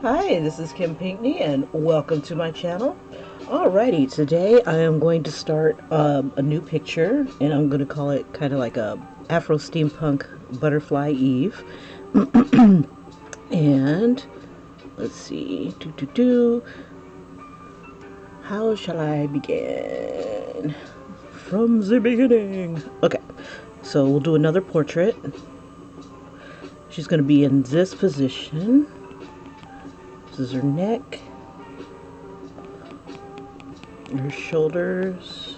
Hi, this is Kim Pinkney and welcome to my channel. Alrighty, today I am going to start a new picture and I'm going to call it kind of like a AfroSteampunk Butterfly Eve. And let's see, how shall I begin? From the beginning. Okay, so we'll do another portrait. She's going to be in this position. This is her neck, her shoulders.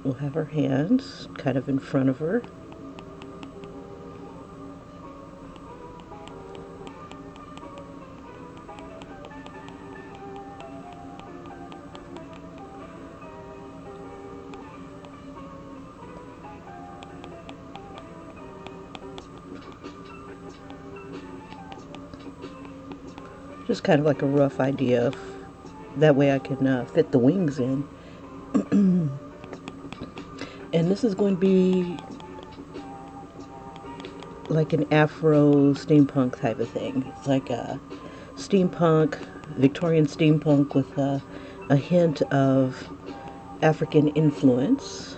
We'll have her hands kind of in front of her. Just kind of like a rough idea of that way I can fit the wings in. And this is going to be like an Afro steampunk type of thing. It's like a steampunk, Victorian steampunk with a hint of African influence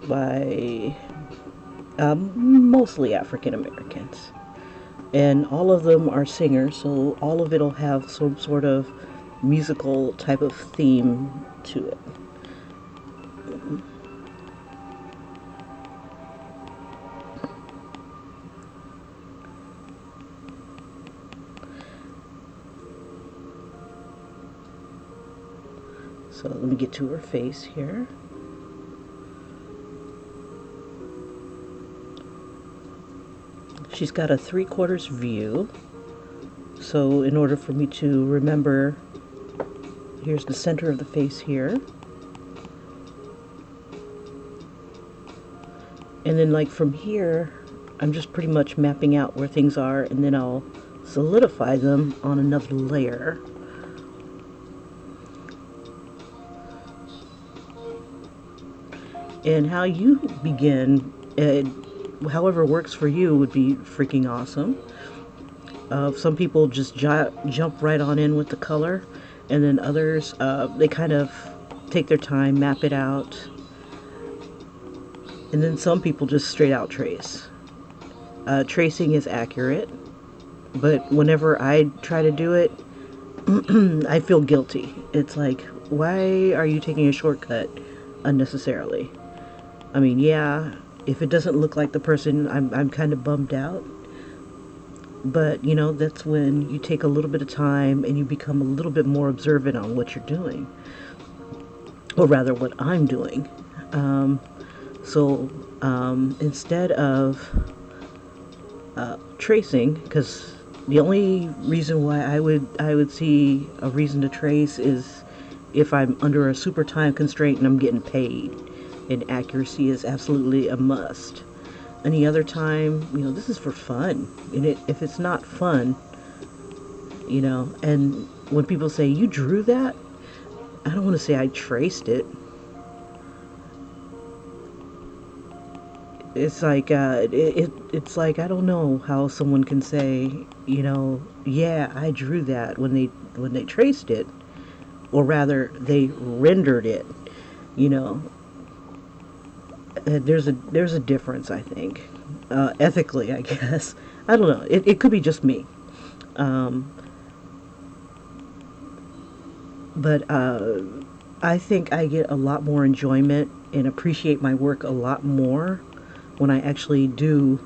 by mostly African Americans. And all of them are singers, so all of it will have some sort of musical type of theme to it. So let me get to her face here. She's got a 3/4 view. So in order for me to remember, here's the center of the face here. And then like from here, I'm just pretty much mapping out where things are, and then I'll solidify them on another layer. And how you begin, however works for you, would be freaking awesome. Some people just jump right on in with the color, and then others, they kind of take their time, map it out, and then some people just straight out trace. Tracing is accurate, but whenever I try to do it, I feel guilty. It's like, why are you taking a shortcut unnecessarily? I mean, yeah, if it doesn't look like the person, I'm kind of bummed out. But, you know, that's when you take a little bit of time and you become a little bit more observant on what you're doing. Or rather, what I'm doing. Instead of tracing, because the only reason why I would see a reason to trace is if I'm under a super time constraint and I'm getting paid. And accuracy is absolutely a must. Any other time, you know, this is for fun. And if it's not fun, you know, and when people say, you drew that? I don't want to say I traced it. It's like, it's like, I don't know how someone can say, you know, yeah, I drew that when they traced it. Or rather, they rendered it, you know. There's a difference, I think, ethically, I guess. I don't know. It could be just me, but I think I get a lot more enjoyment and appreciate my work a lot more when I actually do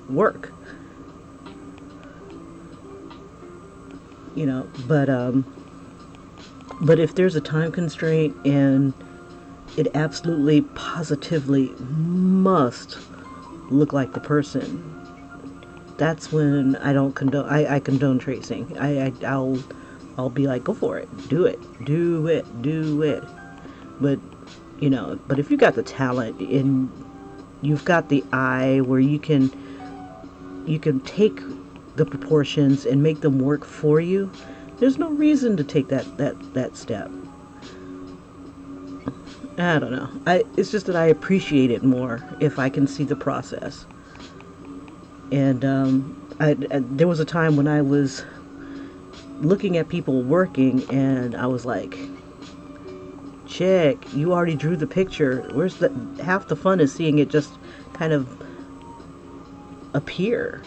work. You know, but if there's a time constraint and it absolutely positively must look like the person, that's when I don't condone. I condone tracing. I'll be like, go for it, do it. But you know, but if you got the talent and you've got the eye where you can take the proportions and make them work for you, there's no reason to take that step. I don't know. It's just that I appreciate it more if I can see the process. And there was a time when I was looking at people working, and I was like, chick, you already drew the picture. Where's the half the fun is seeing it just kind of appear.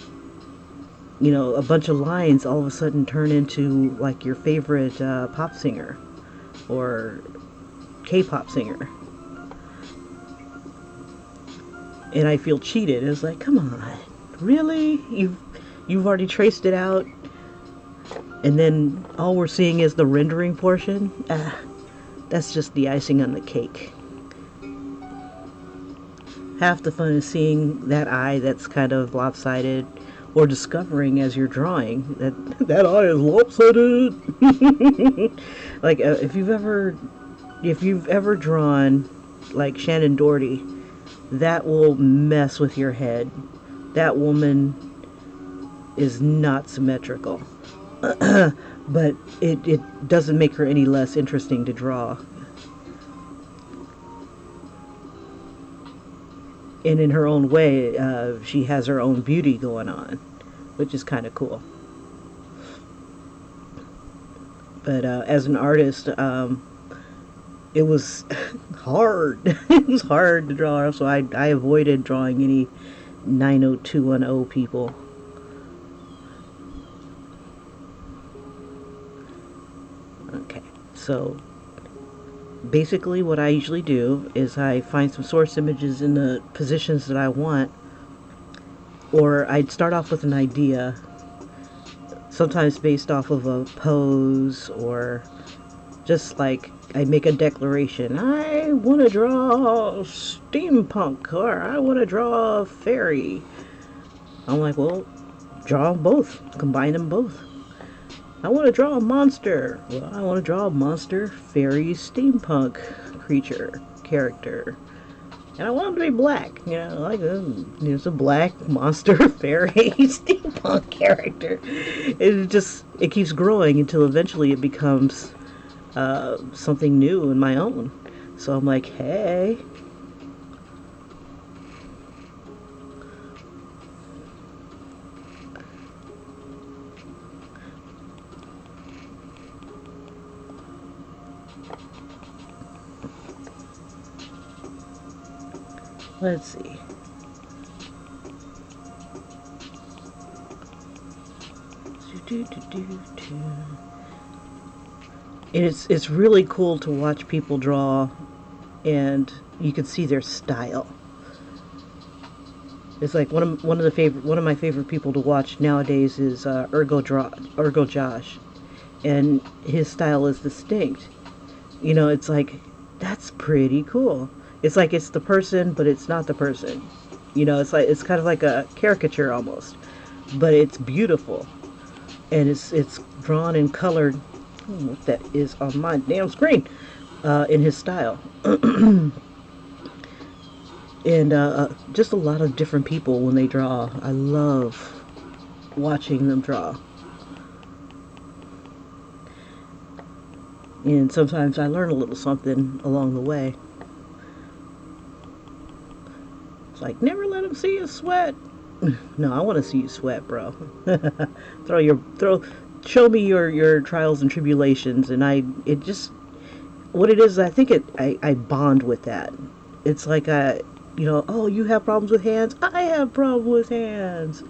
You know, a bunch of lines all of a sudden turn into like your favorite pop singer or K-pop singer. And I feel cheated. It's like, come on, really? You've already traced it out, and then all we're seeing is the rendering portion? That's just the icing on the cake. Half the fun is seeing that eye that's kind of lopsided, or discovering as you're drawing that eye is lopsided. Like if you've ever drawn like Shannon Doherty, that will mess with your head. That woman is not symmetrical. But it doesn't make her any less interesting to draw. And in her own way, she has her own beauty going on, which is kind of cool. But as an artist, it was hard. It was hard to draw, so I avoided drawing any 90210 people. Okay, so basically what I usually do is I find some source images in the positions that I want, or I'd start off with an idea, sometimes based off of a pose, or just like I make a declaration. I want to draw steampunk, or I want to draw a fairy. I'm like, well, draw them both, combine them both. I want to draw a monster. Well, I want to draw a monster, fairy, steampunk creature, character. And I want them to be black. You know, like it's a black monster, fairy, steampunk character. It keeps growing until eventually it becomes something new in my own. So I'm like, hey. Let's see. And it's really cool to watch people draw, and you can see their style. It's like one of my favorite people to watch nowadays is Ergo Josh, and his style is distinct. You know, it's like, that's pretty cool. It's like it's the person, but it's not the person. You know, it's kind of like a caricature almost, but it's beautiful, and it's drawn and colored. What that is on my damn screen, in his style, and just a lot of different people when they draw. I love watching them draw, and sometimes I learn a little something along the way. It's like, never let them see you sweat. No, I want to see you sweat, bro. Show me your trials and tribulations, and what it is, I think I bond with that. It's like oh, you have problems with hands? I have problems with hands.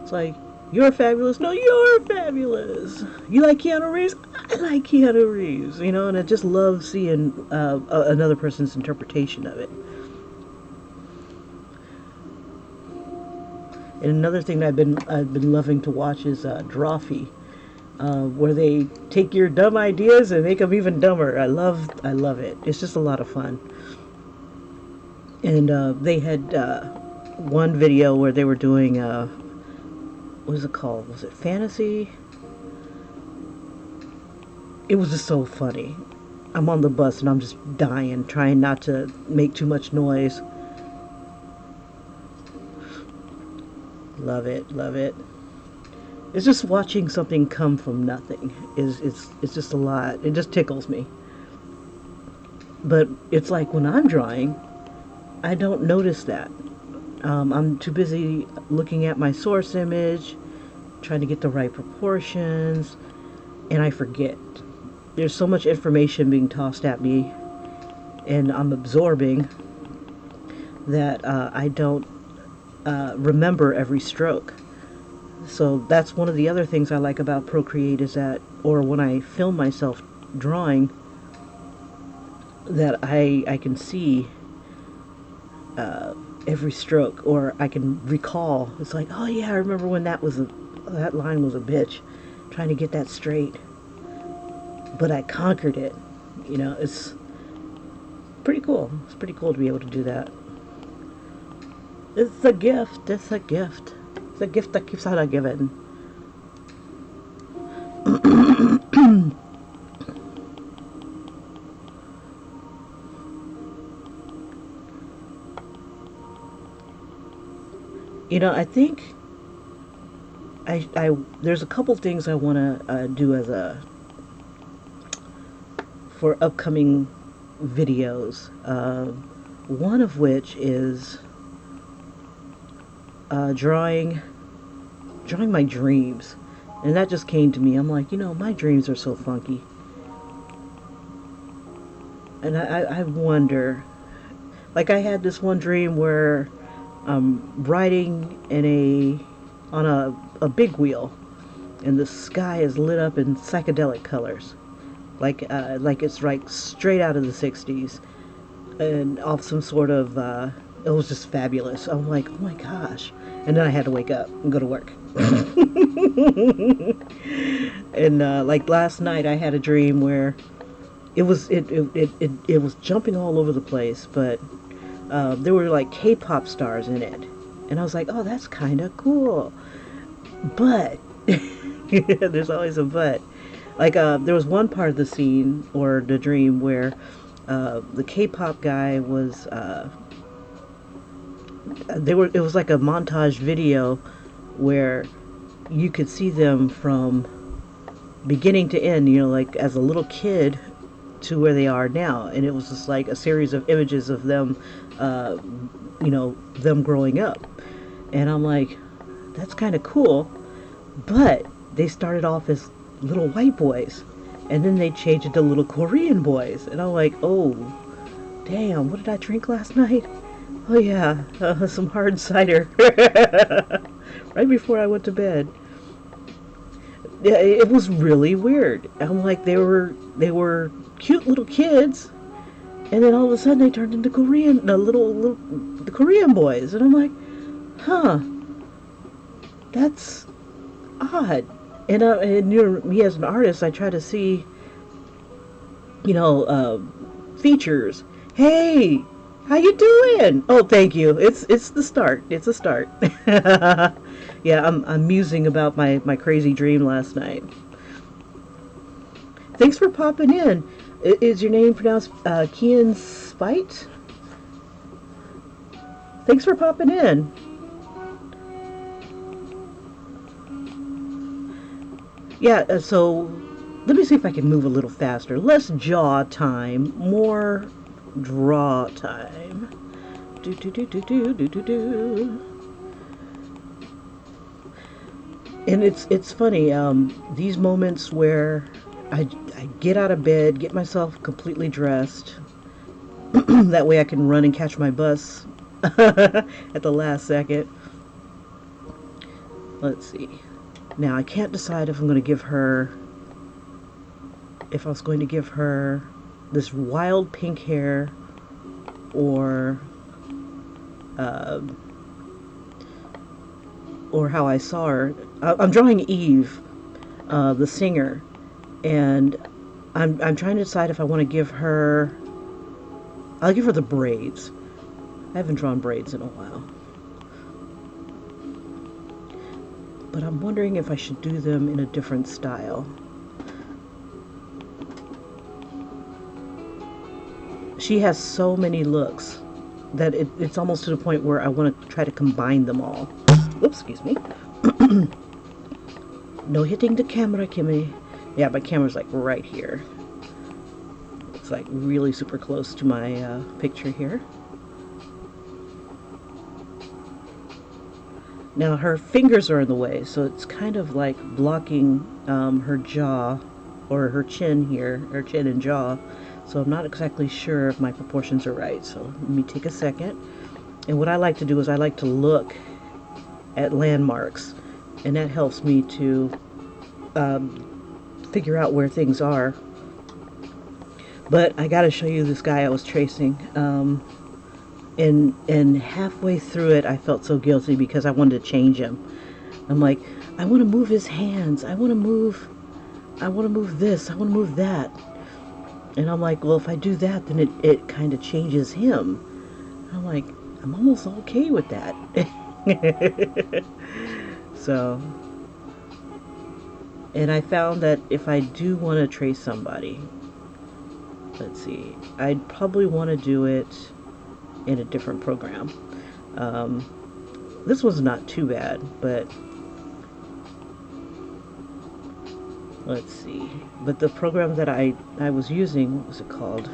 It's like, you're fabulous? No, you're fabulous. You like Keanu Reeves? I like Keanu Reeves. You know, and I just love seeing another person's interpretation of it. And another thing that I've been loving to watch is Drawfee, where they take your dumb ideas and make them even dumber. I love it. It's just a lot of fun. And they had one video where they were doing what was it called? Was it fantasy? It was just so funny. I'm on the bus and I'm just dying, trying not to make too much noise. Love it, love it. It's just watching something come from nothing. It's just a lot. It just tickles me. But it's like when I'm drawing, I don't notice that. I'm too busy looking at my source image, trying to get the right proportions, and I forget. There's so much information being tossed at me, and I'm absorbing that I don't remember every stroke. So that's one of the other things I like about Procreate is that, or when I film myself drawing, that I can see every stroke, or I can recall. It's like, oh yeah, I remember when that line was a bitch, trying to get that straight, but I conquered it. You know, it's pretty cool. It's pretty cool to be able to do that. It's a gift. It's a gift. It's a gift that keeps on giving. You know, I think there's a couple things I want to do as for upcoming videos. One of which is drawing my dreams, and that just came to me. I'm like, you know, my dreams are so funky, and I wonder. Like, I had this one dream where I'm riding on a big wheel, and the sky is lit up in psychedelic colors, like it's like straight out of the '60s, and off some sort of. It was just fabulous. I'm like, oh my gosh! And then I had to wake up and go to work. And like last night, I had a dream where it was jumping all over the place, but there were like K-pop stars in it, and I was like, oh, that's kind of cool. But there's always a but. Like there was one part of the scene or the dream where the K-pop guy was it was like a montage video where you could see them from beginning to end, you know, like as a little kid to where they are now, and it was just like a series of images of them, you know, them growing up. And I'm like, that's kind of cool, but they started off as little white boys, and then they changed it to little Korean boys, and I'm like, oh damn, what did I drink last night? Oh yeah, some hard cider right before I went to bed. Yeah, it was really weird. I'm like, they were cute little kids, and then all of a sudden they turned into the Korean boys, and I'm like, huh, that's odd. And you know, me as an artist, I try to see, you know, features. Hey, how you doing? Oh, thank you. It's the start. It's a start. Yeah, I'm musing about my crazy dream last night. Thanks for popping in. Is your name pronounced Kian Spite? Thanks for popping in. Yeah, so let me see if I can move a little faster. Less jaw time, more draw time. Do do do do do do do do. And it's funny, these moments where I get out of bed, get myself completely dressed, that way I can run and catch my bus at the last second. Let's see. Now, I can't decide if I was going to give her this wild pink hair or how I saw her. I'm drawing Eve, the singer, and I'm trying to decide if I want to give her. I'll give her the braids. I haven't drawn braids in a while. But I'm wondering if I should do them in a different style. She has so many looks that it's almost to the point where I want to try to combine them all. Oops, excuse me. No hitting the camera, Kimmy. Yeah, my camera's like right here. It's like really super close to my picture here. Now her fingers are in the way, so it's kind of like blocking her jaw, or her chin here, her chin and jaw. So I'm not exactly sure if my proportions are right. So let me take a second. And what I like to do is I like to look at landmarks, and that helps me to figure out where things are. But I got to show you this guy I was tracing. And halfway through it, I felt so guilty because I wanted to change him. I'm like, I want to move his hands. I want to move this. I want to move that. And I'm like, well, if I do that, then it kind of changes him. I'm like, I'm almost okay with that. So, and I found that if I do want to trace somebody, let's see, I'd probably want to do it in a different program. This was not too bad, but let's see. But the program that I was using, what was it called?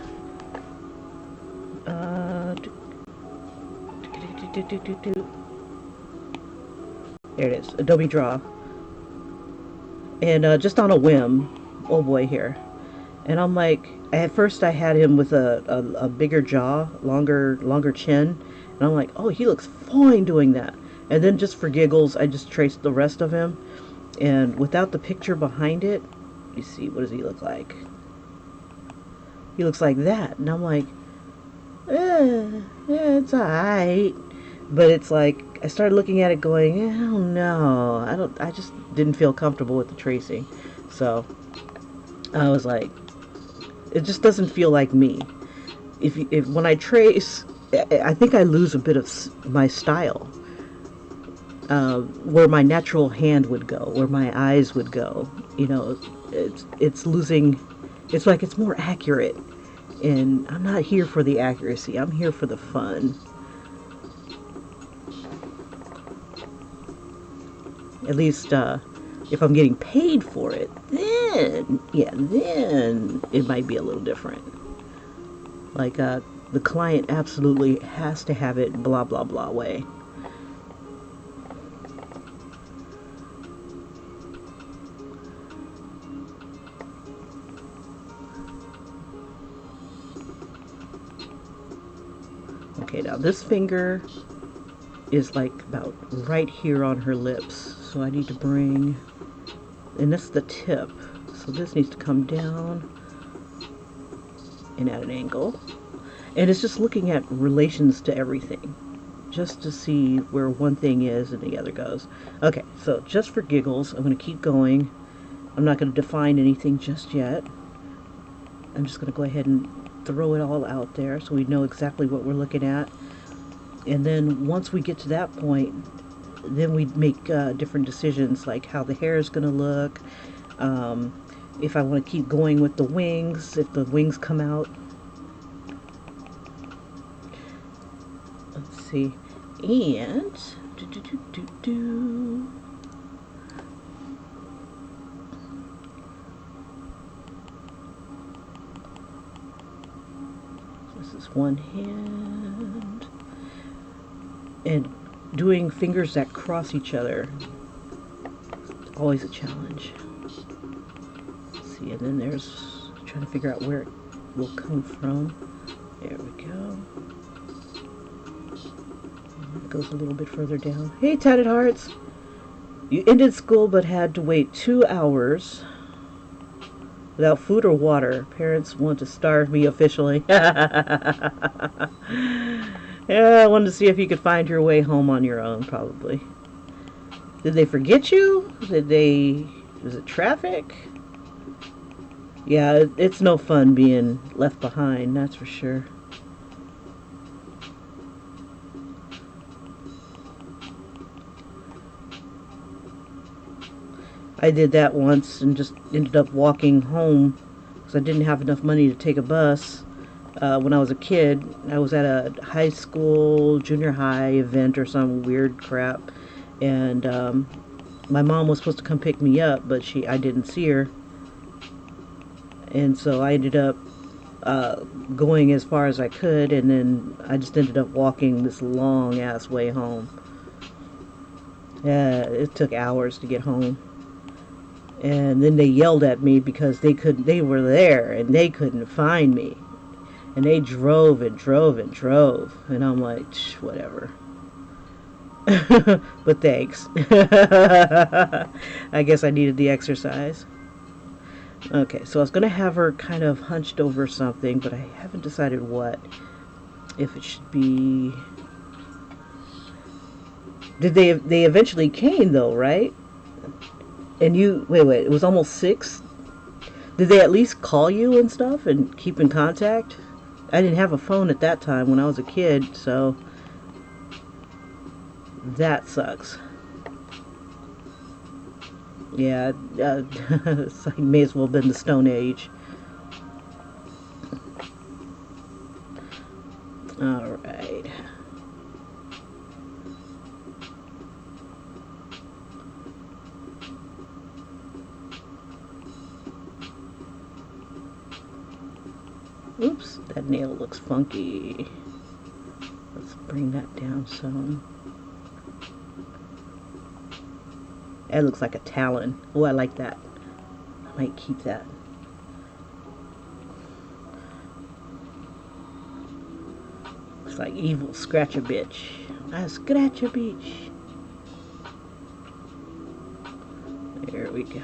There it is, Adobe Draw. And just on a whim, oh boy, here. And I'm like, at first I had him with a bigger jaw, longer chin, and I'm like, oh, he looks fine doing that. And then just for giggles, I just traced the rest of him, and without the picture behind it, you see, what does he look like? He looks like that, and I'm like, it's alright. But it's like, I started looking at it going, oh no, I just didn't feel comfortable with the tracing. So I was like, it just doesn't feel like me. If when I trace, I think I lose a bit of my style. Where my natural hand would go, where my eyes would go. You know, it's losing. It's like it's more accurate, and I'm not here for the accuracy. I'm here for the fun. At least if I'm getting paid for it, then it might be a little different. Like the client absolutely has to have it blah blah blah way. Okay, now this finger is like about right here on her lips, so I need to bring, and this is the tip, so this needs to come down and at an angle. And it's just looking at relations to everything, just to see where one thing is and the other goes. Okay, so just for giggles, I'm going to keep going. I'm not going to define anything just yet. I'm just going to go ahead and throw it all out there so we know exactly what we're looking at. And then once we get to that point, then we make different decisions, like how the hair is going to look, if I want to keep going with the wings, if the wings come out. Let's see. And this is one hand. And doing fingers that cross each other is always a challenge. Let's see, and then there's trying to figure out where it will come from. There we go. And it goes a little bit further down. Hey, Tatted Hearts! You ended school but had to wait 2 hours without food or water. Parents want to starve me officially. Yeah, I wanted to see if you could find your way home on your own, probably. Did they forget you? Was it traffic? Yeah, it's no fun being left behind, that's for sure. I did that once and just ended up walking home because I didn't have enough money to take a bus. When I was a kid, I was at a high school, junior high event or some weird crap, and my mom was supposed to come pick me up, but I didn't see her, and so I ended up going as far as I could, and then I just ended up walking this long ass way home. Yeah, it took hours to get home. And then they yelled at me because they were there and they couldn't find me. And they drove and drove and drove. And I'm like, whatever. But thanks. I guess I needed the exercise. Okay, so I was going to have her kind of hunched over something, but I haven't decided what. If it should be... They eventually came, though, right? And you... Wait, it was almost 6? Did they at least call you and stuff and keep in contact? I didn't have a phone at that time when I was a kid, so... That sucks. Yeah, it's like may as well have been the Stone Age. Alright. Oops, that nail looks funky. Let's bring that down some. That looks like a talon. Oh, I like that. I might keep that. Looks like evil scratch a bitch. I scratch a bitch. There we go.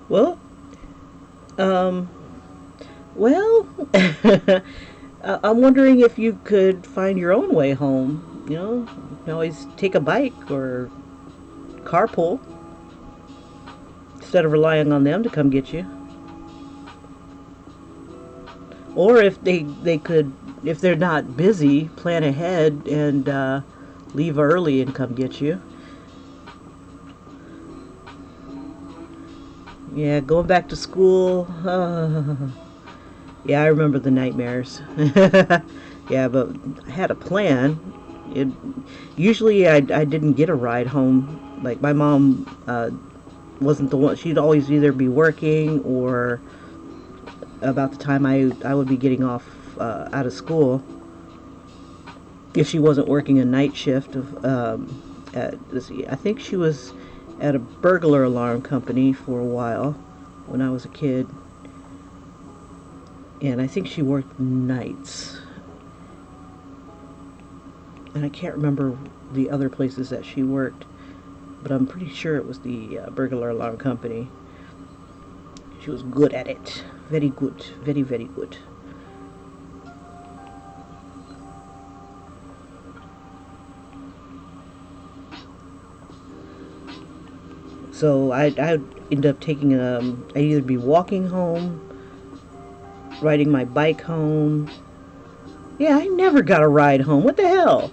Well, well, I'm wondering if you could find your own way home. You know, you can always take a bike or carpool instead of relying on them to come get you. Or if they could, if they're not busy, plan ahead and leave early and come get you. Yeah, going back to school. Yeah, I remember the nightmares. Yeah, but I had a plan. It usually I didn't get a ride home. Like my mom wasn't the one. She'd always either be working or about the time I would be getting off out of school. If she wasn't working a night shift of let's see, I think she was at a burglar alarm company for a while when I was a kid. And I think she worked nights. And I can't remember the other places that she worked, but I'm pretty sure it was the burglar alarm company. She was good at it. Very good. Very, very good. So I'd end up taking I'd either be walking home, riding my bike home. Yeah, I never got a ride home. What the hell?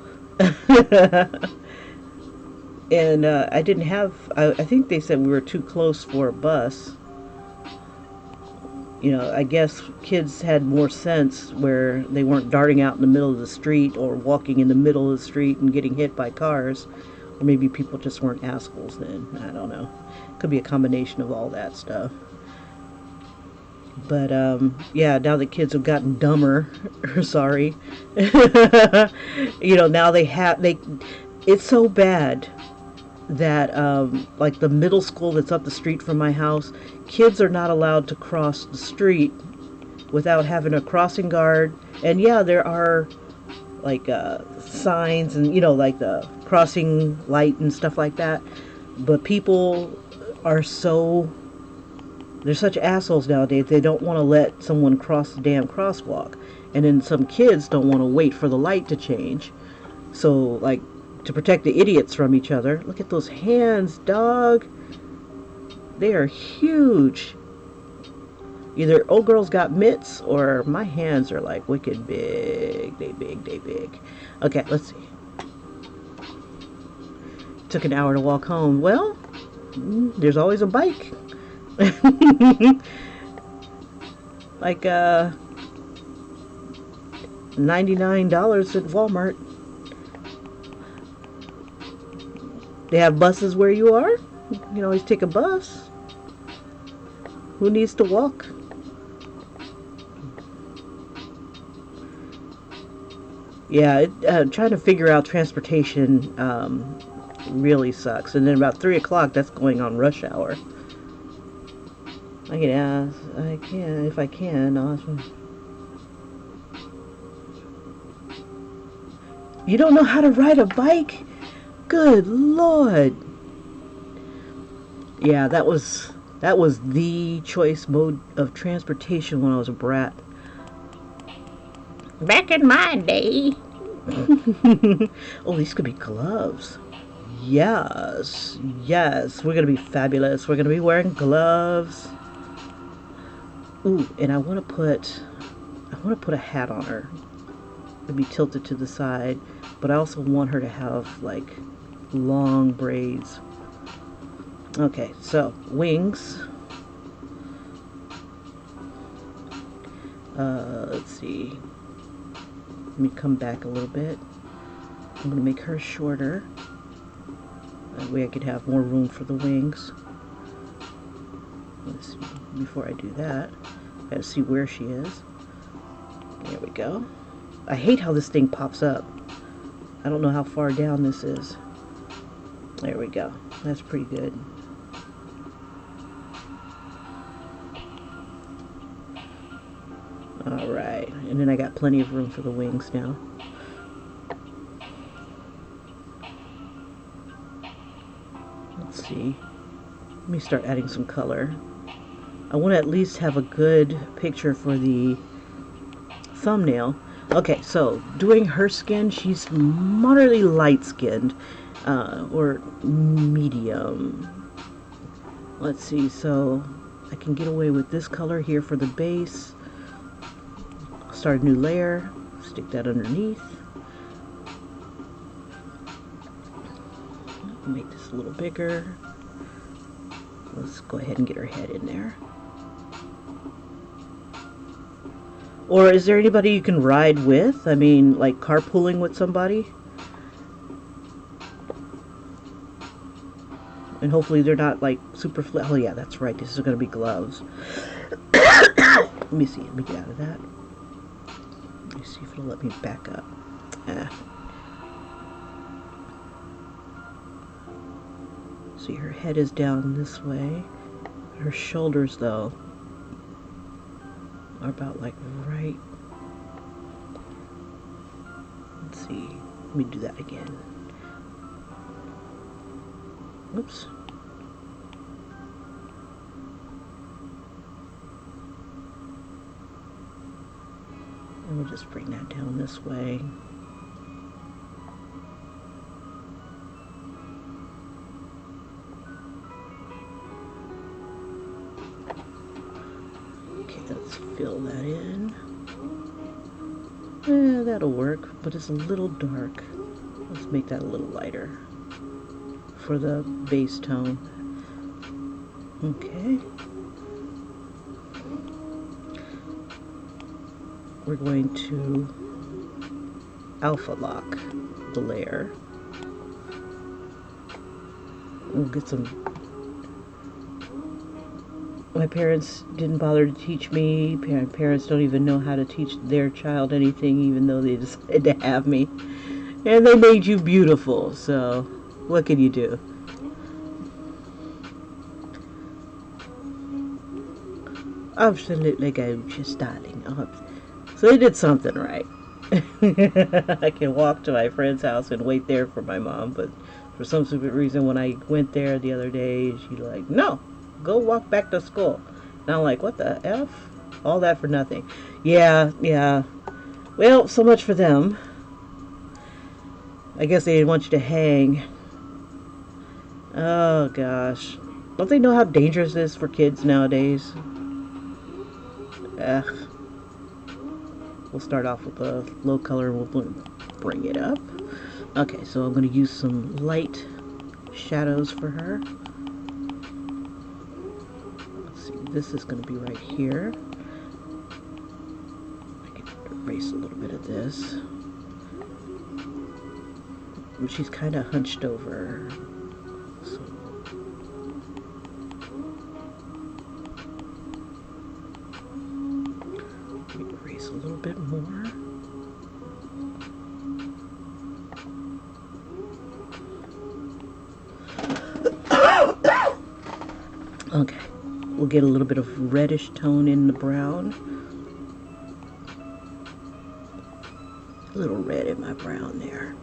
And I didn't have, I think they said we were too close for a bus. You know, I guess kids had more sense where they weren't darting out in the middle of the street or walking in the middle of the street and getting hit by cars. Or maybe people just weren't assholes then. I don't know. Could be a combination of all that stuff. But, yeah, now the kids have gotten dumber. Sorry. You know, now it's so bad that, like the middle school that's up the street from my house, kids are not allowed to cross the street without having a crossing guard. And yeah, there are, like, signs and, you know, like the crossing light and stuff like that. But people are they're such assholes nowadays. They don't want to let someone cross the damn crosswalk. And then some kids don't want to wait for the light to change. So, like, to protect the idiots from each other. Look at those hands, dog. They are huge. Either old girl's got mitts or my hands are like wicked big. They big. Okay, let's see. Took an hour to walk home. Well, there's always a bike. Like $99 at Walmart. They have buses where you are. You can always take a bus. Who needs to walk? Yeah, trying to figure out transportation really sucks. And then about 3 o'clock, that's going on rush hour. I can ask. I can, if I can. You don't know how to ride a bike? Good Lord. Yeah, that was the choice mode of transportation when I was a brat. Back in my day. Oh, these could be gloves. Yes. We're gonna be fabulous. We're gonna be wearing gloves. Ooh, and I want to put a hat on her. It'll be tilted to the side, but I also want her to have like long braids. Okay, so wings. Let's see. Let me come back a little bit. I'm gonna make her shorter. That way I could have more room for the wings. Let's see. Before I do that, I gotta see where she is. There we go. I hate how this thing pops up. I don't know how far down this is. There we go. That's pretty good. Alright, and then I got plenty of room for the wings now. Let's see. Let me start adding some color. I want to at least have a good picture for the thumbnail. Okay, so doing her skin, she's moderately light skinned, or medium. Let's see, so I can get away with this color here for the base. Start a new layer, stick that underneath. Make this a little bigger. Let's go ahead and get her head in there. Or is there anybody you can ride with? I mean, like carpooling with somebody? And hopefully they're not like super flat. Oh yeah, that's right. This is going to be gloves. Let me see. Let me get out of that. Let me see if it'll let me back up. See, her head is down this way. Her shoulders, though, are about like right. Let's see. Let me do that again. Whoops. And we'll just bring that down this way. Okay, let's fill that in. That'll work, but it's a little dark. Let's make that a little lighter for the base tone. Okay. We're going to alpha lock the layer. We'll get some. My parents didn't bother to teach me. Parents don't even know how to teach their child anything, even though they decided to have me. And they made you beautiful, so what can you do? Absolutely gorgeous, darling. So they did something right. I can walk to my friend's house and wait there for my mom, but for some stupid reason, when I went there the other day, she's like, no, go walk back to school. And I'm like, what the F? All that for nothing. Yeah. Well, so much for them. I guess they didn't want you to hang. Oh gosh. Don't they know how dangerous it is for kids nowadays? Ugh. We'll start off with a low color and we'll bring it up. Okay, so I'm going to use some light shadows for her. Let's see, this is going to be right here. I can erase a little bit of this. She's kind of hunched over. So let me erase a little bit more. Okay, we'll get a little bit of reddish tone in the brown. A little red in my brown there.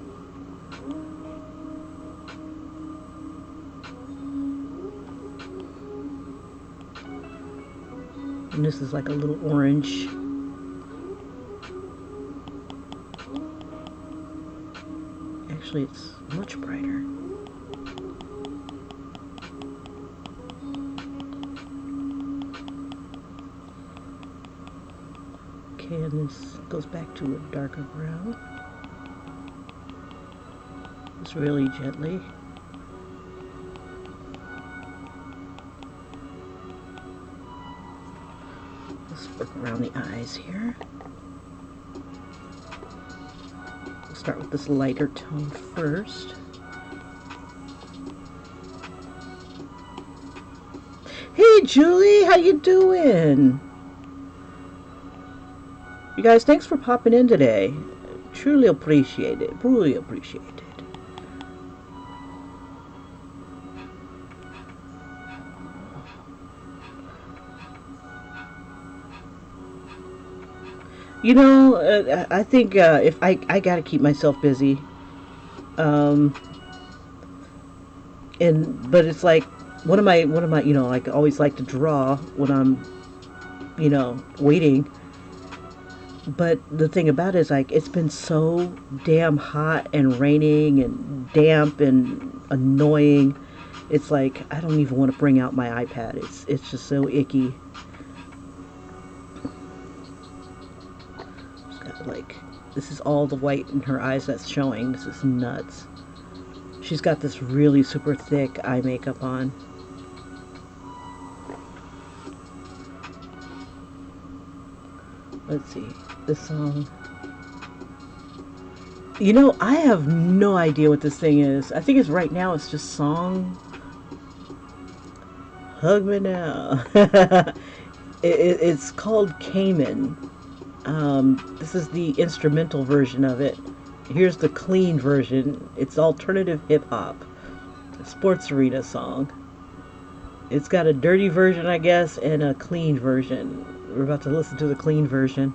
And this is like a little orange. Actually, it's much brighter. Okay, and this goes back to a darker brown. Just really gently. Let's work around the eyes here. We'll start with this lighter tone first. Hey Julie, how you doing? You guys, thanks for popping in today. Truly appreciate it. Truly appreciate it. You know, I think if I gotta keep myself busy, but it's like one of my you know, like I always like to draw when I'm, you know, waiting. But the thing about it is, like, it's been so damn hot and raining and damp and annoying. It's like I don't even want to bring out my iPad. It's just so icky. Like, this is all the white in her eyes that's showing. This is nuts. She's got this really super thick eye makeup on. Let's see, this song. You know, I have no idea what this thing is. I think it's right now, it's just song. Hug Me Now. It's called Cayman. This is the instrumental version of it. Here's the clean version. It's alternative hip-hop. Sports arena song. It's got a dirty version, I guess, and a clean version. We're about to listen to the clean version.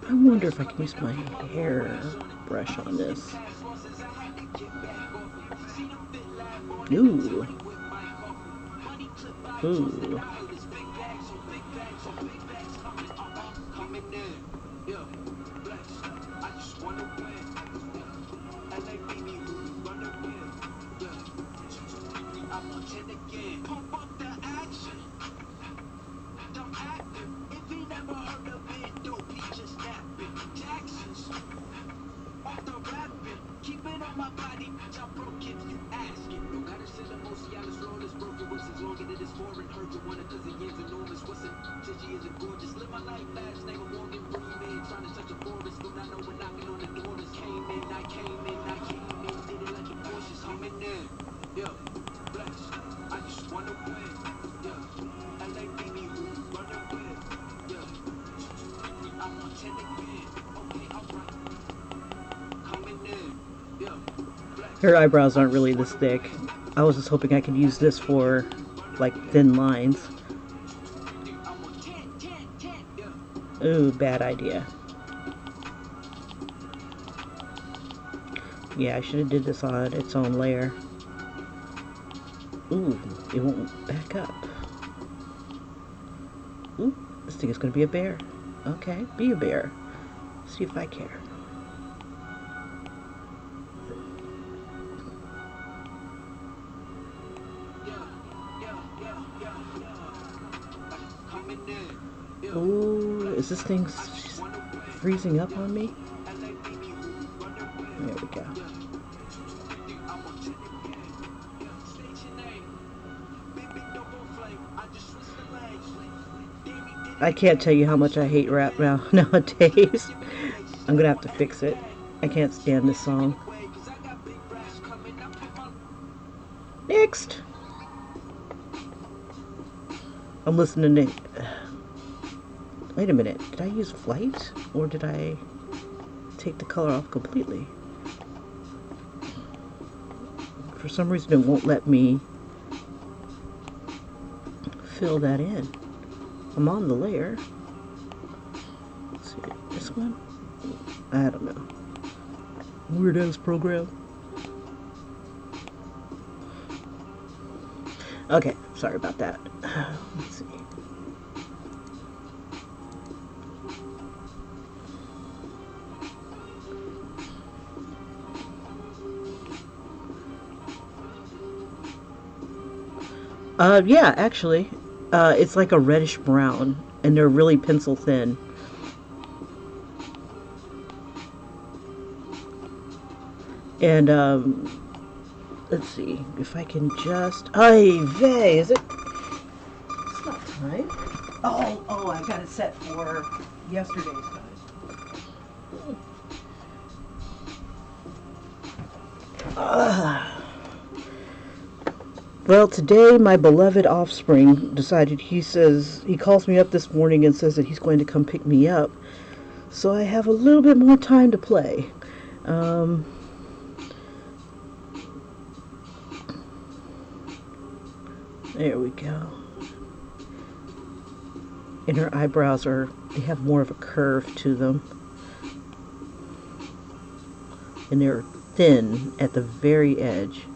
I wonder if I can use my hair brush on this. Ooh. Ooh. Her eyebrows aren't really this thick. I was just hoping I could use this for like thin lines. Ooh, bad idea. Yeah, I should have did this on its own layer. Ooh, it won't back up. Ooh, this thing is going to be a bear. Okay, be a bear. See if I care. Ooh, is this thing freezing up on me? There we go. I can't tell you how much I hate rap now nowadays. I'm gonna have to fix it. I can't stand this song. Next! I'm listening to... Wait a minute. Did I use flight? Or did I take the color off completely? For some reason it won't let me fill that in. I'm on the layer. Let's see, this one? I don't know. Weird ass program. Okay, sorry about that. Let's see. Yeah, actually. It's like a reddish brown, and they're really pencil thin. And, let's see if I can just... Ay vey, is it? It's not time. Oh, I got it set for yesterday's time. Well, today my beloved offspring decided, he calls me up this morning and says that he's going to come pick me up. So I have a little bit more time to play. There we go. And her eyebrows they have more of a curve to them. And they're thin at the very edge.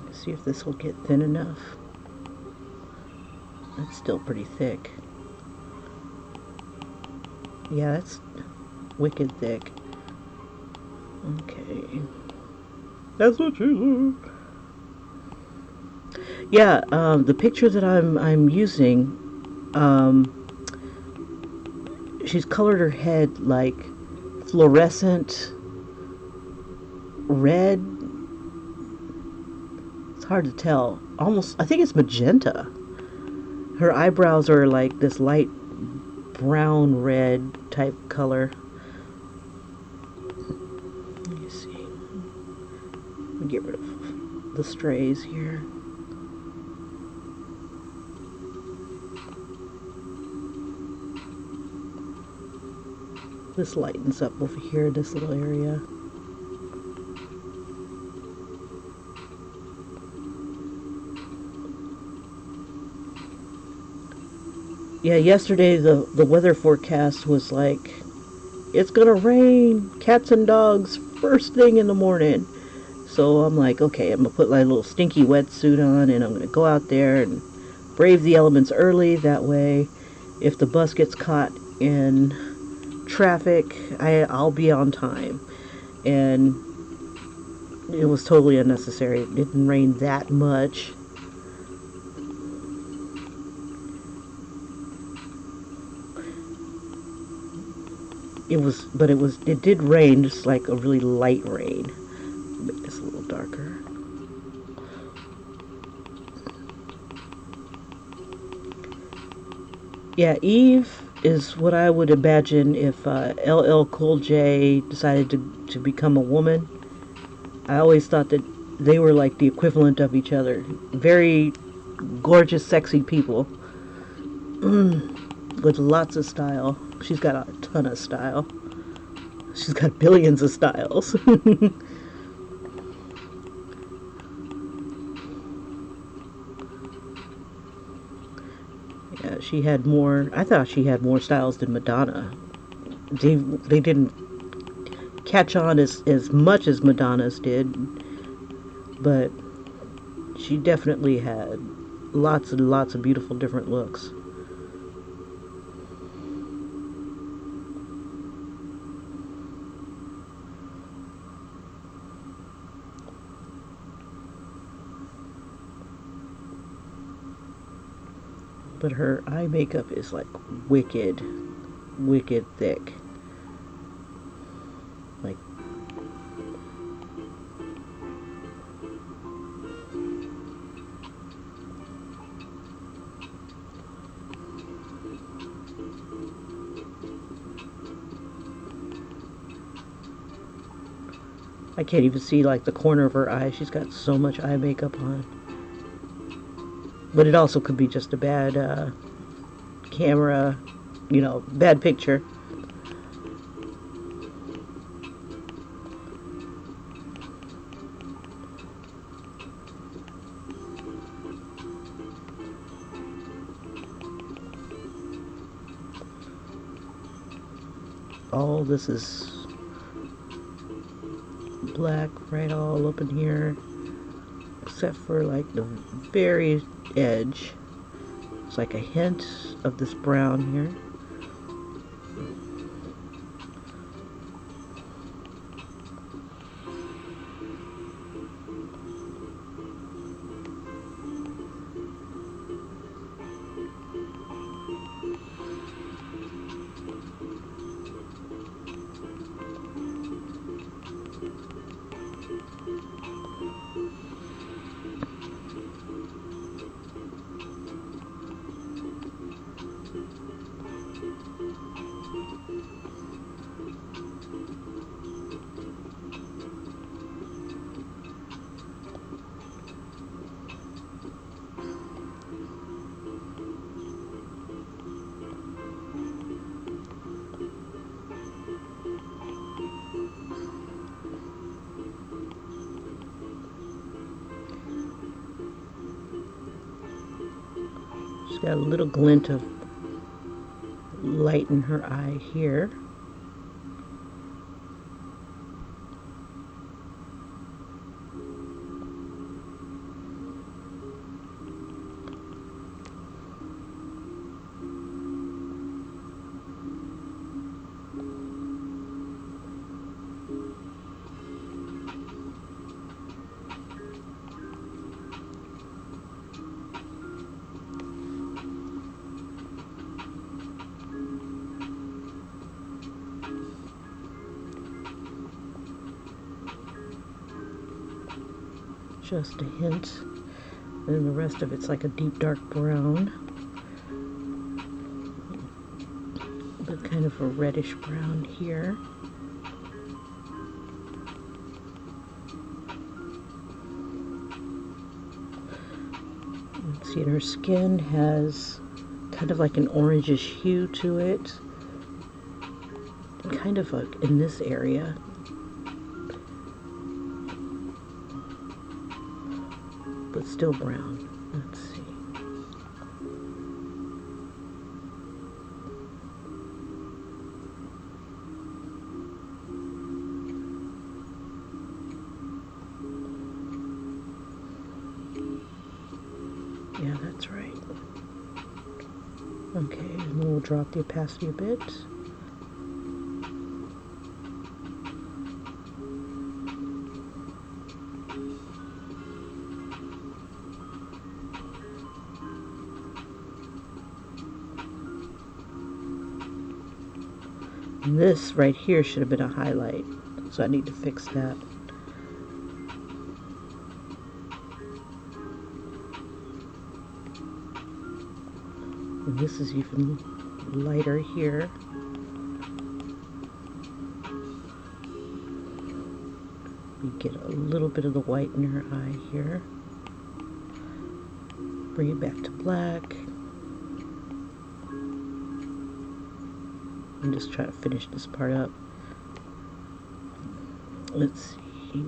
Let's see if this will get thin enough. That's still pretty thick. Yeah, that's wicked thick. Okay. That's what you look. Yeah, the picture that I'm using, she's colored her head like fluorescent red. It's hard to tell. Almost, I think it's magenta. Her eyebrows are like this light brown red type color. Let me see. Let me get rid of the strays here. This lightens up over here, this little area. Yeah, yesterday the weather forecast was like, it's gonna rain, cats and dogs, first thing in the morning. So I'm like, okay, I'm gonna put my little stinky wetsuit on and I'm gonna go out there and brave the elements early. That way, if the bus gets caught in traffic, I'll be on time. And it was totally unnecessary. It didn't rain that much. It did rain, just like a really light rain. Make this a little darker. Yeah, Eve is what I would imagine if LL Cool J decided to become a woman. I always thought that they were like the equivalent of each other. Very gorgeous, sexy people. With lots of style. She's got a ton of style. She's got billions of styles. Yeah, she had more. I thought she had more styles than Madonna. They didn't catch on as much as Madonna's did, but she definitely had lots and lots of beautiful different looks. But her eye makeup is like wicked, wicked thick. Like, I can't even see like the corner of her eye. She's got so much eye makeup on. But it also could be just a bad camera, bad picture. All this is black right all up in here, except for like the very edge. It's like a hint of this brown here. She's got a little glint of light in her eye here. Just a hint. And the rest of it's like a deep dark brown. But kind of a reddish brown here. See, her skin has kind of like an orangish hue to it. Kind of like in this area. But still brown. Let's see. Yeah, that's right. Okay, and then we'll drop the opacity a bit. And this right here should have been a highlight, so I need to fix that. And this is even lighter here. Be get a little bit of the white in her eye here. Bring it back to black. I'm just trying to finish this part up. Let's see.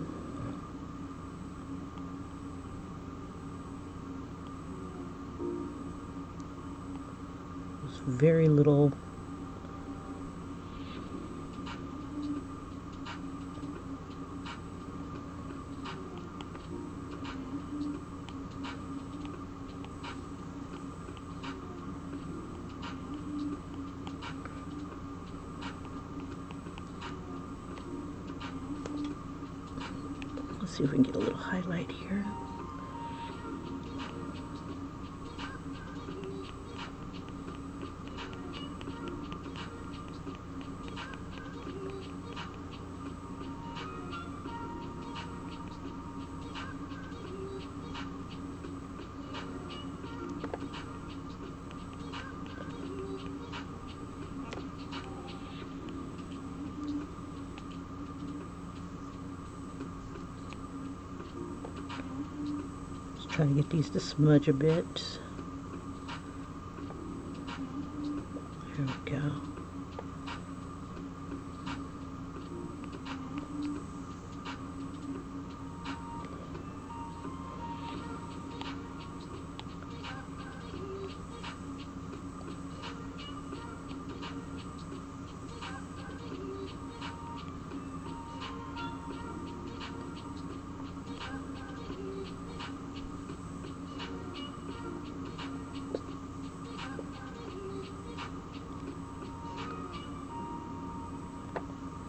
There's very little. Let's see if we can get a little highlight here. Trying to get these to smudge a bit. There we go.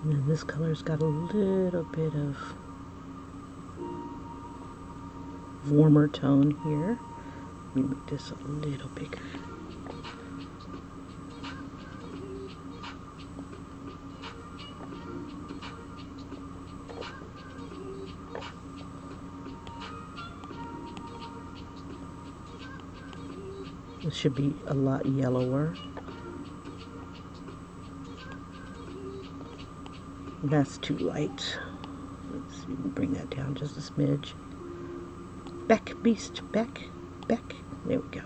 And then this color's got a little bit of warmer tone here. Let me make this a little bigger. This should be a lot yellower. That's too light. Let's see, we'll bring that down just a smidge. Back, beast, back, back. There we go.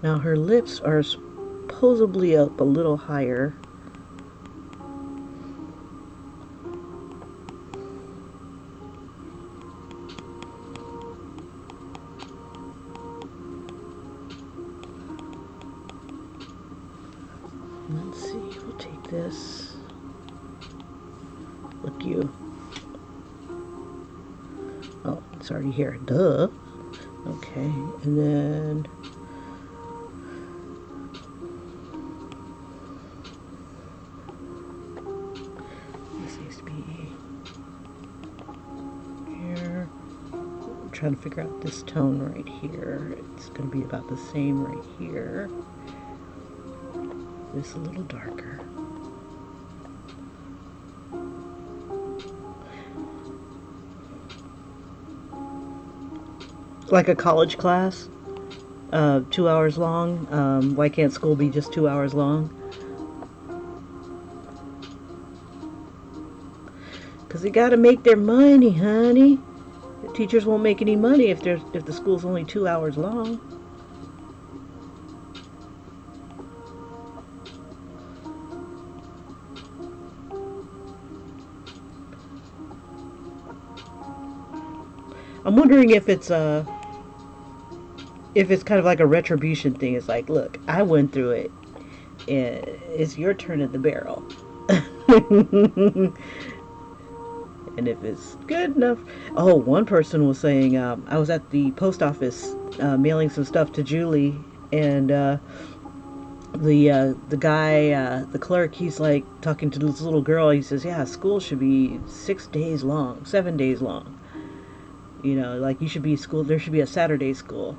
Now her lips are supposedly up a little higher. Let's see, we'll take this. Look you. Oh, it's already here. Duh. Okay, and then this needs to be here. I'm trying to figure out this tone right here. It's going to be about the same right here. This a little darker. Like a college class, 2 hours long. Why can't school be just 2 hours long? Because they got to make their money, honey. The teachers won't make any money if the school's only 2 hours long. I'm wondering if it's kind of like a retribution thing. It's like, look, I went through it, and it's your turn at the barrel. And if it's good enough. Oh, one person was saying, I was at the post office mailing some stuff to Julie, and the guy, the clerk, he's like talking to this little girl. He says, yeah, school should be 6 days long, 7 days long. You know, like you should be school, there should be a Saturday school.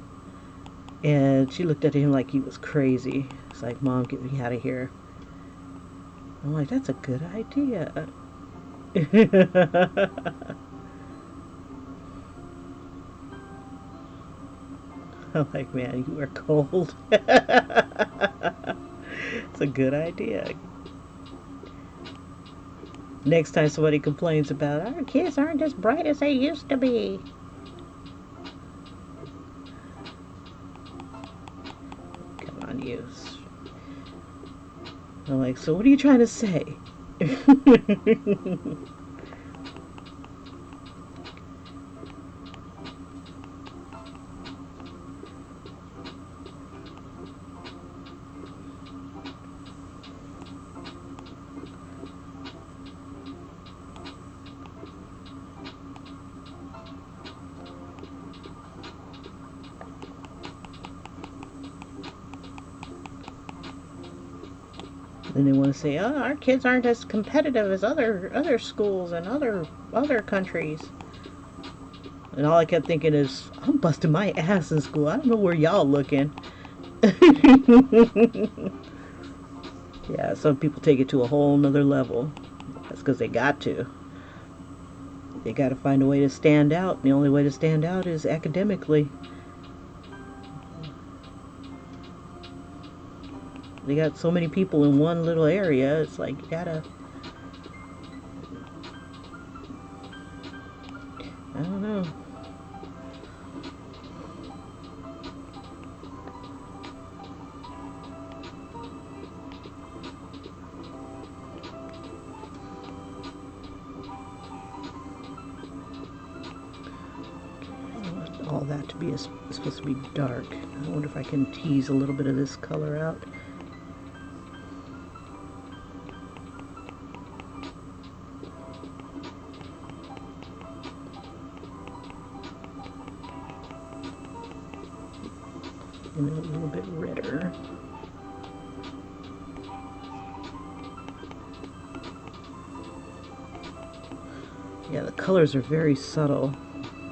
And she looked at him like he was crazy. It's like, Mom, get me out of here. I'm like, that's a good idea. I'm like, man, you are cold. It's a good idea. Next time somebody complains about our kids aren't as bright as they used to be. Come on, you. I'm like, so what are you trying to say? And they want to say, "Oh, our kids aren't as competitive as other schools and other countries." And all I kept thinking is, I'm busting my ass in school. I don't know where y'all looking. Yeah, some people take it to a whole nother level. That's because they got to. They got to find a way to stand out. And the only way to stand out is academically. They got so many people in one little area. It's like you gotta. I don't know. All that to be supposed to be dark. I wonder if I can tease a little bit of this color out. And a little bit redder. Yeah, the colors are very subtle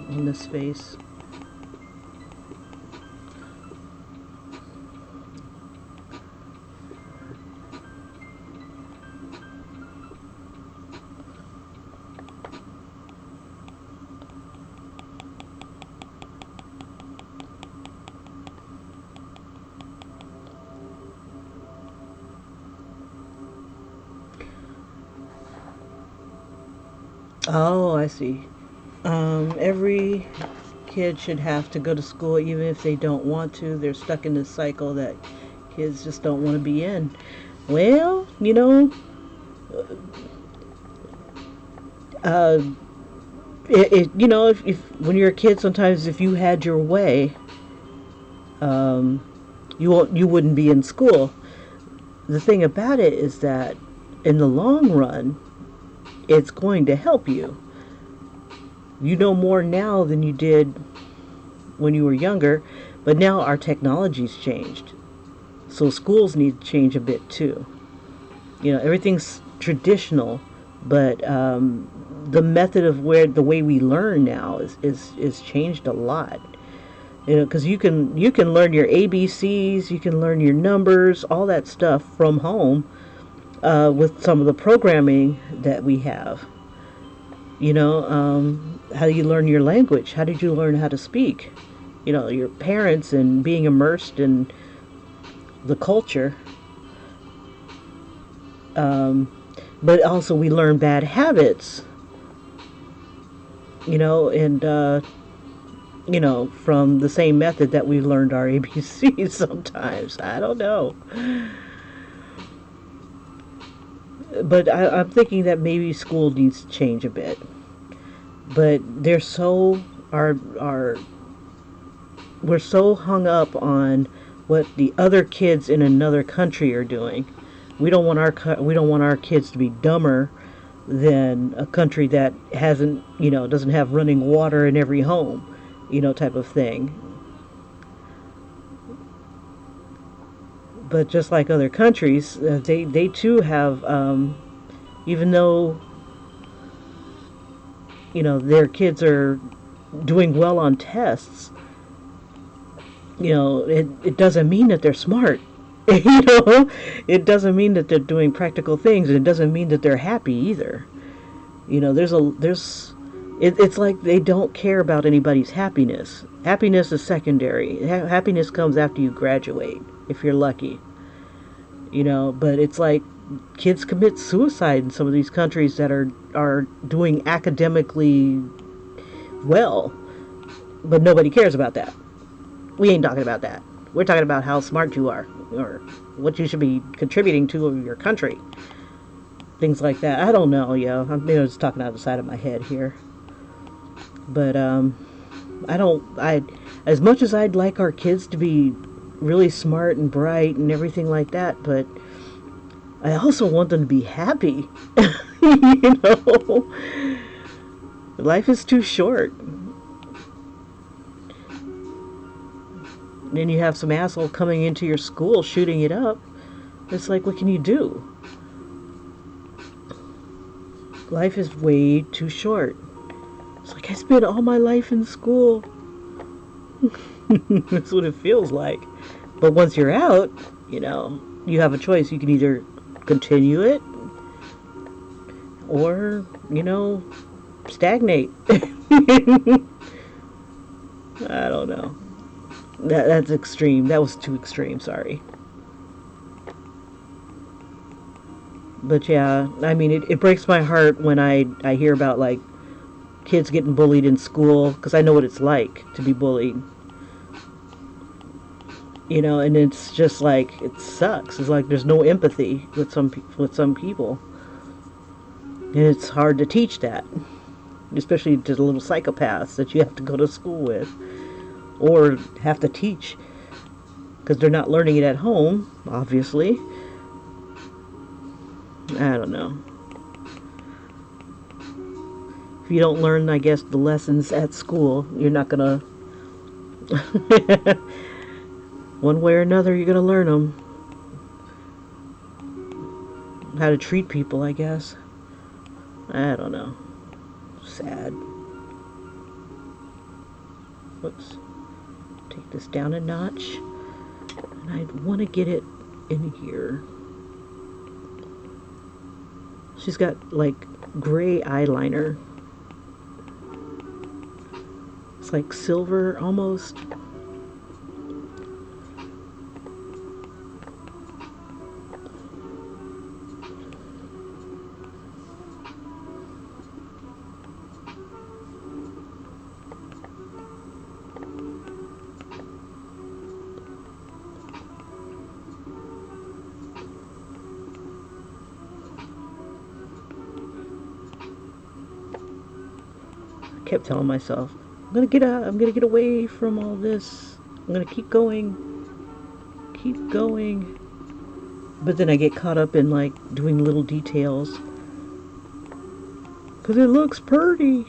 on this face. Oh, I see. Every kid should have to go to school even if they don't want to. They're stuck in this cycle that kids just don't want to be in. Well, uh, if when you're a kid, sometimes if you had your way, um, you wouldn't be in school. The thing about it is that in the long run, it's going to help you. You know more now than you did when you were younger, but now our technology's changed. So schools need to change a bit too. Everything's traditional, but the method of the way we learn now is changed a lot. Because you can learn your ABCs, you can learn your numbers, all that stuff from home with some of the programming that we have. How do you learn your language? How did you learn how to speak? Your parents and being immersed in the culture. But also we learn bad habits, and from the same method that we learned our ABCs sometimes. I don't know. But I'm thinking that maybe school needs to change a bit. But we're so hung up on what the other kids in another country are doing. We don't want our kids to be dumber than a country that doesn't have running water in every home, type of thing. But just like other countries, they too have, even though their kids are doing well on tests, it doesn't mean that they're smart. It doesn't mean that they're doing practical things, and it doesn't mean that they're happy either. It's like they don't care about anybody's happiness. Happiness is secondary. Happiness comes after you graduate, if you're lucky. But it's like kids commit suicide in some of these countries that are doing academically well, but nobody cares about that. We ain't talking about that. We're talking about how smart you are, or what you should be contributing to your country. Things like that. I don't know, yo. I'm just talking out the side of my head here. But I as much as I'd like our kids to be really smart and bright and everything like that, but I also want them to be happy. You know, life is too short. And then you have some asshole coming into your school shooting it up. It's like, what can you do? Life is way too short. It's like, I spent all my life in school. That's what it feels like. But once you're out, you have a choice. You can either continue it or, stagnate. I don't know. That's extreme. That was too extreme, sorry. But yeah, I mean, it breaks my heart when I hear about, like, kids getting bullied in school, because I know what it's like to be bullied. And it's just like, it sucks. It's like there's no empathy with some people. And it's hard to teach that, especially to the little psychopaths that you have to go to school with, or have to teach, because they're not learning it at home, obviously. I don't know. If you don't learn, I guess, the lessons at school, you're not gonna one way or another, you're gonna learn them. How to treat people, I guess. I don't know. Sad. Whoops. Take this down a notch. And I want to get it in here. She's got, like, gray eyeliner. It's like silver, almost. Kept telling myself, I'm gonna get away from all this. I'm gonna keep going. But then I get caught up in, like, doing little details, because it looks pretty.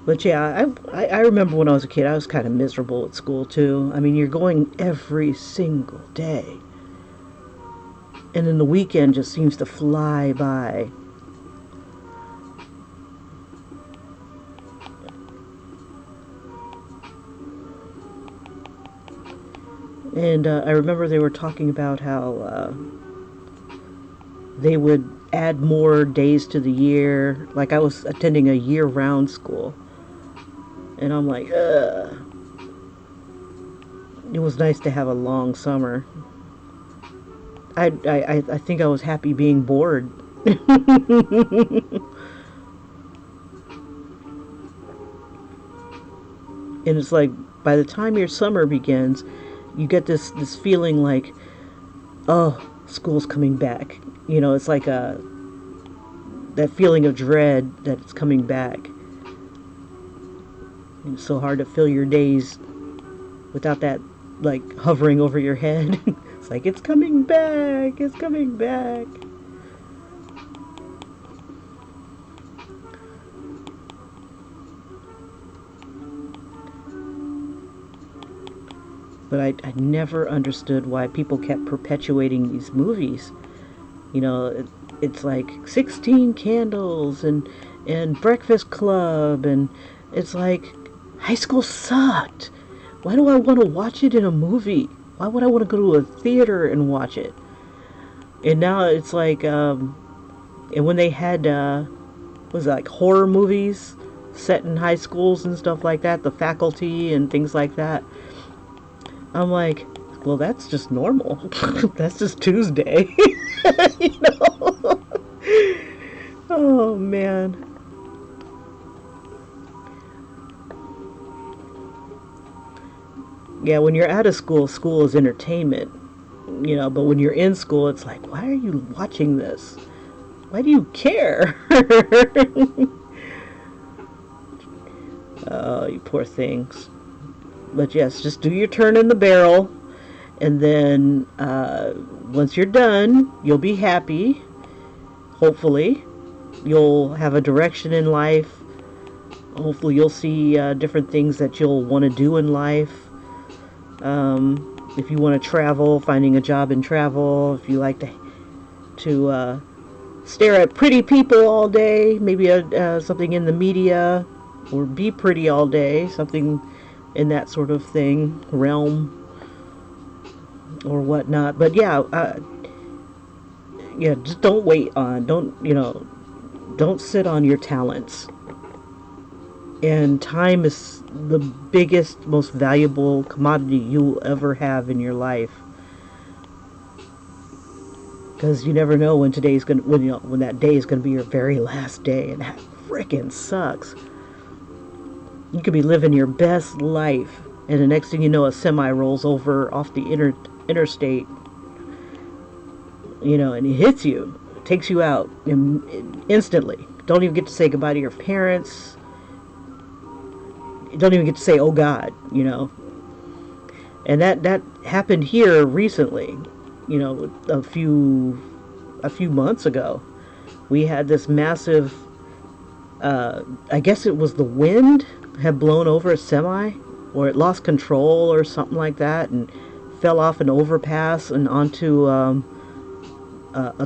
But yeah, I remember when I was a kid, I was kind of miserable at school too. I mean, you're going every single day, and then the weekend just seems to fly by. And I remember they were talking about how they would add more days to the year. Like, I was attending a year-round school. And I'm like, ugh. It was nice to have a long summer. I think I was happy being bored. And it's like, by the time your summer begins, you get this feeling like, oh, school's coming back. It's like that feeling of dread that it's coming back. And it's so hard to fill your days without that, like, hovering over your head. It's like, it's coming back, it's coming back. But I never understood why people kept perpetuating these movies. It's like 16 Candles and Breakfast Club, and it's like, high school sucked. Why do I want to watch it in a movie? Why would I want to go to a theater and watch it? And now it's like, and when they had, was it like horror movies set in high schools and stuff like that, The Faculty and things like that, I'm like, well, that's just normal. That's just Tuesday. You know? Oh, man. Yeah, when you're out of school, school is entertainment, you know, but when you're in school, it's like, why are you watching this? Why do you care? Oh, you poor things. But yes, just do your turn in the barrel, and then once you're done, you'll be happy. Hopefully, you'll have a direction in life. Hopefully, you'll see different things that you'll want to do in life. If you want to travel, finding a job in travel. If you like to stare at pretty people all day, maybe something in the media, or be pretty all day, something in that sort of thing, realm, or whatnot. But yeah, just don't wait on, don't sit on your talents. And time is the biggest, most valuable commodity you'll ever have in your life. Because you never know when today's gonna, when that day is gonna be your very last day, and that frickin' sucks. You could be living your best life, and the next thing you know, a semi rolls over off the interstate, and it hits you, takes you out instantly. Don't even get to say goodbye to your parents. You don't even get to say, "Oh God," And that happened here recently, a few months ago. We had this massive, I guess it was the wind had blown over a semi, or it lost control or something like that, and fell off an overpass and onto a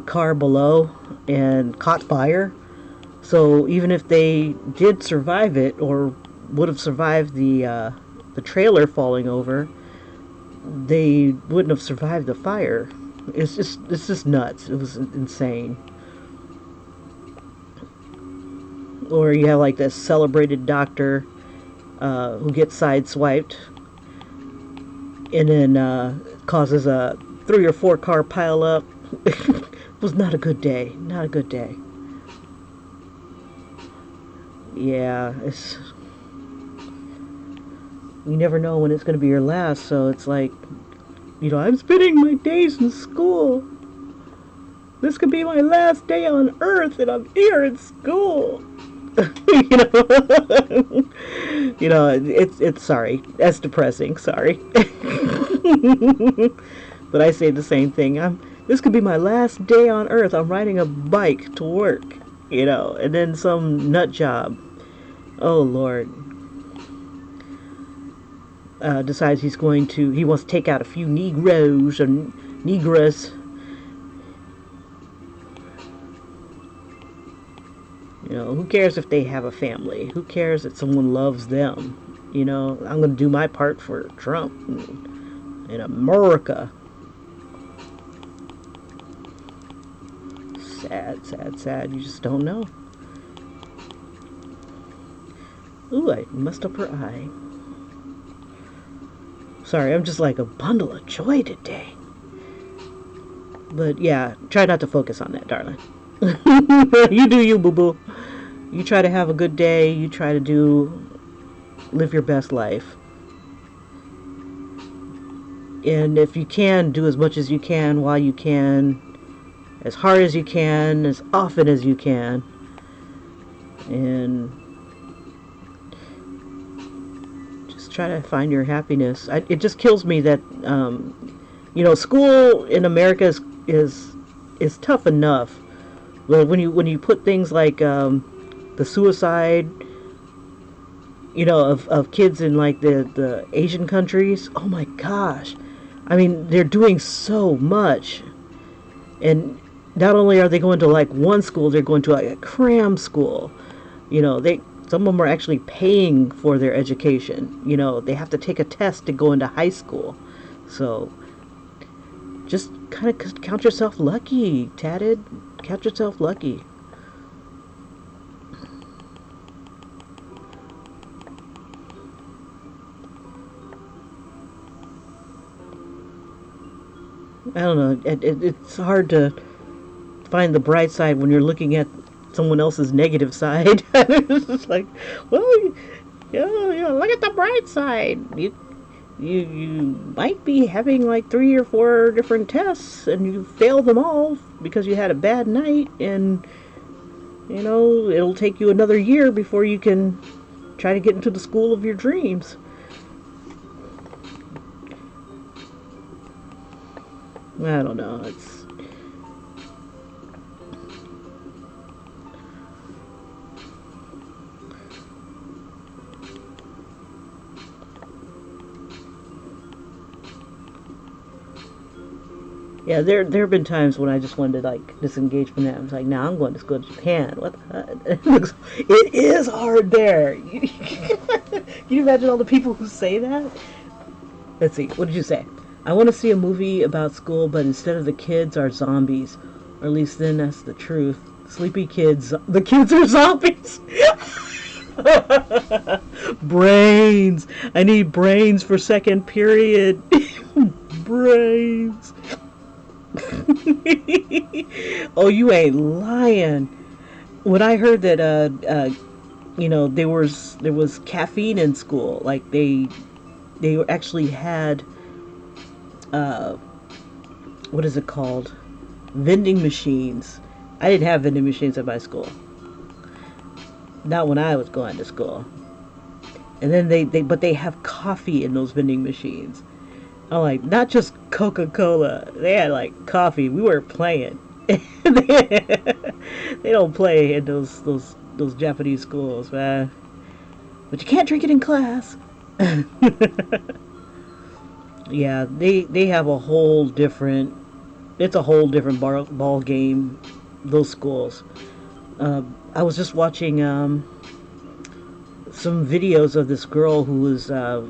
car below and caught fire. So even if they did survive it, or would have survived the trailer falling over, they wouldn't have survived the fire. It's just nuts. It was insane. Or you have like this celebrated doctor who gets sideswiped, and then causes a 3 or 4 car pile up. It was not a good day. Not a good day. Yeah, you never know when it's going to be your last, so it's like, I'm spending my days in school. This could be my last day on earth, and I'm here in school. you know, it's sorry. That's depressing. Sorry, but I say the same thing. This could be my last day on earth. I'm riding a bike to work, and then some nut job. Oh Lord. Decides he wants to take out a few Negroes or Negras. Who cares if they have a family? Who cares that someone loves them? I'm going to do my part for Trump and America. Sad, sad, sad. You just don't know. Ooh, I messed up her eye. Sorry, I'm just like a bundle of joy today. But yeah, try not to focus on that, darling. You do you, boo-boo. You try to have a good day. You try to live your best life. And if you can, do as much as you can while you can, as hard as you can, as often as you can. And try to find your happiness. It just kills me that school in America is tough enough, but when you put things like the suicide, of kids in like the Asian countries, oh my gosh, I mean, they're doing so much, and not only are they going to like one school, they're going to like a cram school. Some of them are actually paying for their education. They have to take a test to go into high school. So just kind of count yourself lucky, Tatted. Count yourself lucky. I don't know. It's hard to find the bright side when you're looking at someone else's negative side. It's just like, well, yeah, look at the bright side. You might be having like 3 or 4 different tests and you fail them all because you had a bad night, and it'll take you another year before you can try to get into the school of your dreams. I don't know. It's yeah. There have been times when I just wanted to like disengage from that. I was like, "Nah, I'm going to go to Japan." What the? It is hard there. Can you imagine all the people who say that? Let's see. What did you say? I want to see a movie about school, but instead of the kids are zombies. Or at least then that's the truth. Sleepy kids. The kids are zombies. Brains. I need brains for second period. Brains. Oh, you ain't lying. When I heard that, there was caffeine in school. Like they actually had what is it called? Vending machines. I didn't have vending machines at my school. Not when I was going to school. And then but they have coffee in those vending machines. I'm like, not just Coca-Cola. They had like coffee. We weren't playing. They don't play in those Japanese schools, man. But you can't drink it in class. Yeah, they have a whole different. It's a whole different ball game. Those schools. I was just watching some videos of this girl who was, a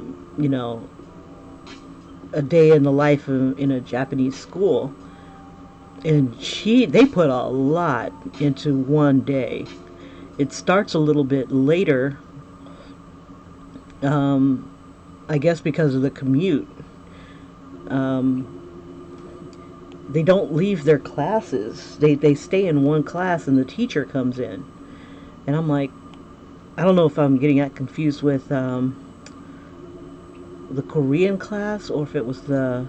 day in the life in a Japanese school, and they put a lot into one day. It starts a little bit later, I guess because of the commute. They don't leave their classes. They stay in one class and the teacher comes in. And I'm like, I don't know if I'm getting that confused with the Korean class or if it was the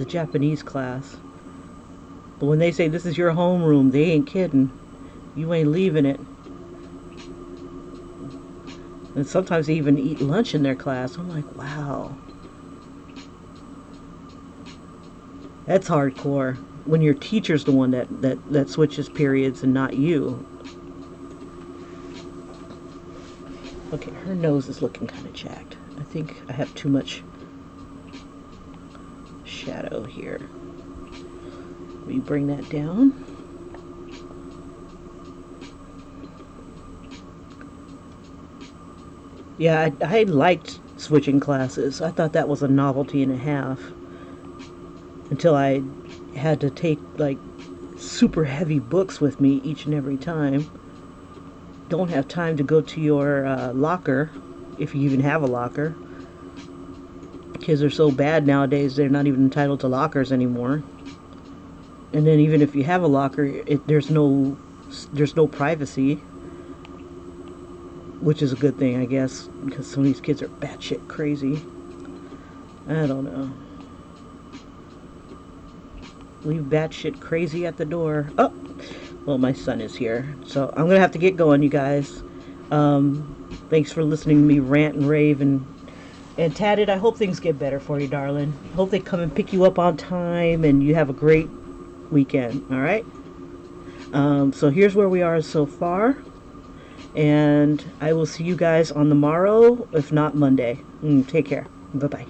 Japanese class. But when they say this is your homeroom, they ain't kidding. You ain't leaving it. And sometimes they even eat lunch in their class. I'm like, wow. That's hardcore. When your teacher's the one that switches periods and not you. Okay, her nose is looking kind of jacked. I think I have too much shadow here. Let me bring that down. Yeah, I liked switching classes. I thought that was a novelty and a half. Until I had to take like super heavy books with me each and every time. Don't have time to go to your locker, if you even have a locker. Kids are so bad nowadays, they're not even entitled to lockers anymore. And then even if you have a locker, there's no privacy, which is a good thing, I guess, because some of these kids are batshit crazy. I don't know. Leave batshit crazy at the door. Oh, well, my son is here, so I'm gonna have to get going, you guys. Thanks for listening to me rant and rave and Tatted. I hope things get better for you, darling. Hope they come and pick you up on time and you have a great weekend. All right. So here's where we are so far, and I will see you guys on the morrow, if not Monday. Take care. Bye bye.